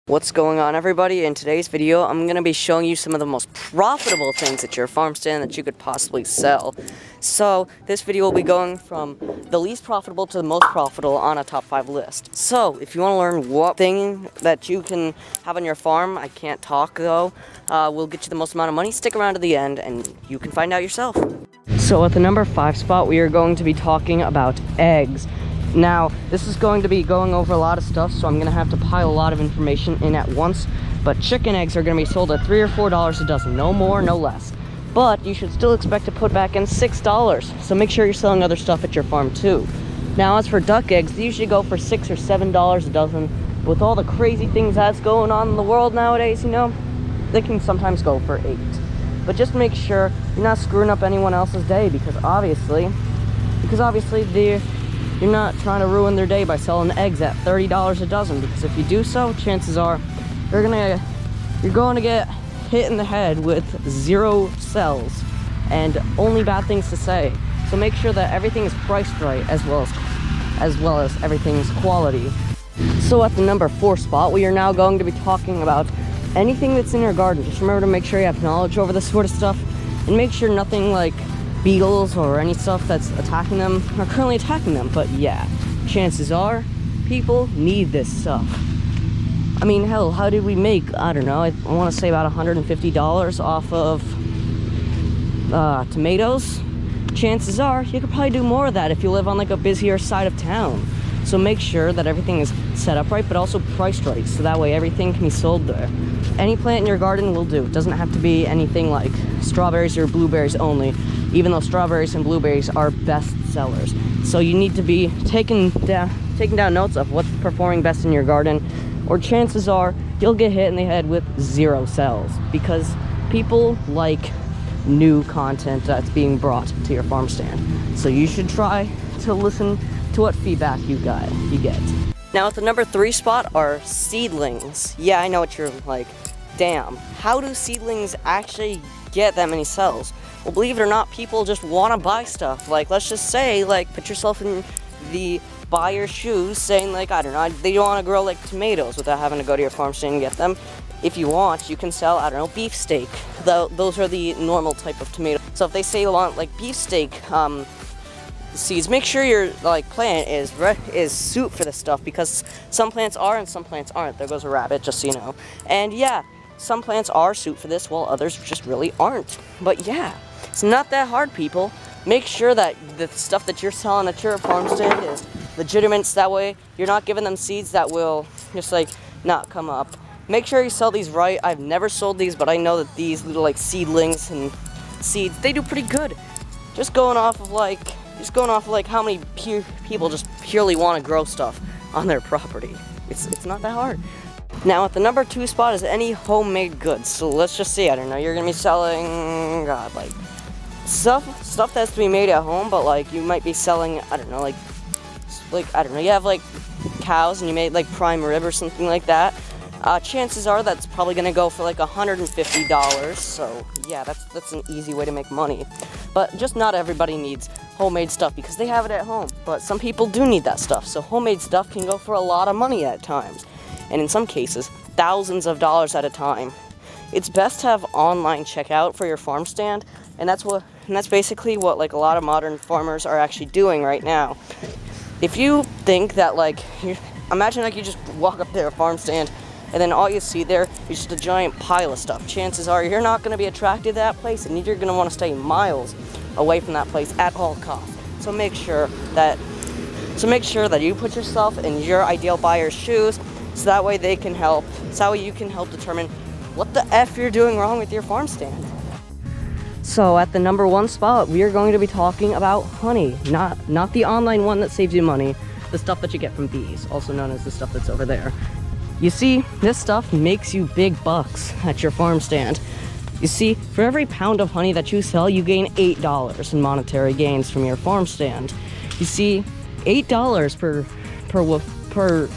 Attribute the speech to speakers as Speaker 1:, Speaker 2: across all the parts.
Speaker 1: What's going on, everybody? In today's video, I'm going to be showing you some of the most profitable things at your farm stand that you could possibly sell. So, this video will be going from the least profitable to the most profitable on a top 5 list. So, if you want to learn what thing that you can have on your farm, I can't talk though, will get you the most amount of money, stick around to the end and you can find out yourself. So, at the number 5 spot, we are going to be talking about eggs. Now, this is going to be going over a lot of stuff, so I'm going to have to pile a lot of information in at once. But chicken eggs are going to be sold at $3 or $4 a dozen, no more, no less. But you should still expect to put back in $6, so make sure you're selling other stuff at your farm too. Now, as for duck eggs, they usually go for $6 or $7 a dozen. With all the crazy things that's going on in the world nowadays, you know, they can sometimes go for $8. But just make sure you're not screwing up anyone else's day, because obviously you're not trying to ruin their day by selling eggs at $30 a dozen, because if you do so, chances are you're going to get hit in the head with 0 cells and only bad things to say. So make sure that everything is priced right, as well as everything's quality. So at the number 4 spot, we are now going to be talking about anything that's in your garden. Just remember to make sure you have knowledge over this sort of stuff, and make sure nothing like beetles or any stuff that's attacking them are currently attacking them. But yeah, chances are people need this stuff. I mean, hell, how did we make, I don't know, I want to say about $150 off of tomatoes? Chances are you could probably do more of that if you live on like a busier side of town. So make sure that everything is set up right, but also priced right, so that way everything can be sold there. Any plant in your garden will do. It doesn't have to be anything like strawberries or blueberries only, even though strawberries and blueberries are best sellers. So you need to be taking down notes of what's performing best in your garden, or chances are you'll get hit in the head with 0 sales, because people like new content that's being brought to your farm stand. So you should try to listen to what feedback you get. Now at the number 3 spot are seedlings. Yeah, I know what you're like, damn, how do seedlings actually get that many cells? Well, believe it or not, people just want to buy stuff. Like, let's just say, like, put yourself in the buyer's shoes, saying, like, I don't know, they don't want to grow, like, tomatoes without having to go to your farm stand and get them. If you want, you can sell, I don't know, beefsteak. Those are the normal type of tomato. So if they say you want, like, beefsteak seeds, make sure your, like, plant is suited for this stuff, because some plants are and some plants aren't. There goes a rabbit, just so you know. And, yeah, some plants are suited for this, while others just really aren't. But, yeah. It's not that hard, people. Make sure that the stuff that you're selling at your farm stand is legitimate, so that way you're not giving them seeds that will just like not come up. Make sure you sell these right. I've never sold these, but I know that these little like seedlings and seeds, they do pretty good. Just going off of like how many people just purely want to grow stuff on their property. It's not that hard. Now at the number 2 spot is any homemade goods. So let's just see, I don't know, you're gonna be selling, God, like stuff that's to be made at home, but like you might be selling, I don't know, like I don't know, you have like cows and you made like prime rib or something like that. Chances are that's probably gonna go for like $150. So yeah, that's an easy way to make money. But just not everybody needs homemade stuff because they have it at home. But some people do need that stuff. So homemade stuff can go for a lot of money at times, and in some cases, thousands of dollars at a time. It's best to have online checkout for your farm stand, and that's basically what like a lot of modern farmers are actually doing right now. If you think that like, imagine like you just walk up to a farm stand and then all you see there is just a giant pile of stuff. Chances are you're not going to be attracted to that place, and you're going to want to stay miles away from that place at all costs. So make sure that you put yourself in your ideal buyer's shoes, so that way they can help. So that way you can help determine what the F you're doing wrong with your farm stand. So at the number 1 spot, we are going to be talking about honey, not the online one that saves you money, the stuff that you get from bees, also known as the stuff that's over there. You see, this stuff makes you big bucks at your farm stand. You see, for every pound of honey that you sell, you gain $8 in monetary gains from your farm stand. You see, $8 per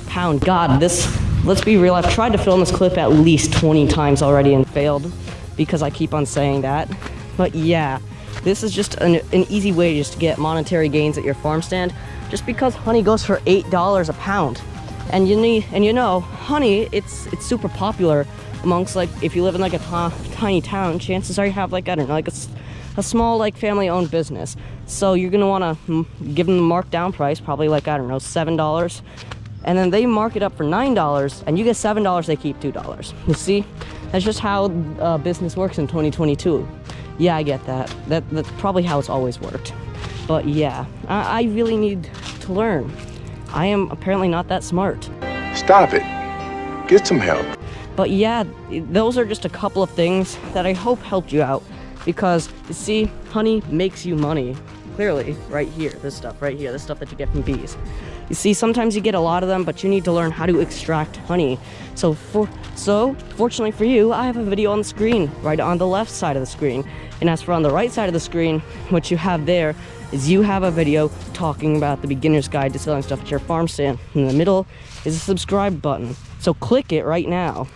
Speaker 1: pound. God, let's be real, I've tried to film this clip at least 20 times already and failed, because I keep on saying that. But yeah, this is just an easy way just to get monetary gains at your farm stand, just because honey goes for $8 a pound. And you know, honey, it's super popular amongst, like, if you live in like a tiny town, chances are you have, like, I don't know, like a small, like, family-owned business. So you're gonna want to give them the markdown price, probably like, I don't know, $7. And then they mark it up for $9, and you get $7, they keep $2. You see, that's just how business works in 2022. Yeah, I get that. That's probably how it's always worked. But yeah, I really need to learn. I am apparently not that smart.
Speaker 2: Stop it. Get some help.
Speaker 1: But yeah, those are just a couple of things that I hope helped you out. Because, you see, honey makes you money. Clearly, right here, this stuff right here, this stuff that you get from bees. You see, sometimes you get a lot of them, but you need to learn how to extract honey. So fortunately for you, I have a video on the screen, right on the left side of the screen. And as for on the right side of the screen, what you have there is you have a video talking about the beginner's guide to selling stuff at your farm stand. In the middle is a subscribe button. So click it right now.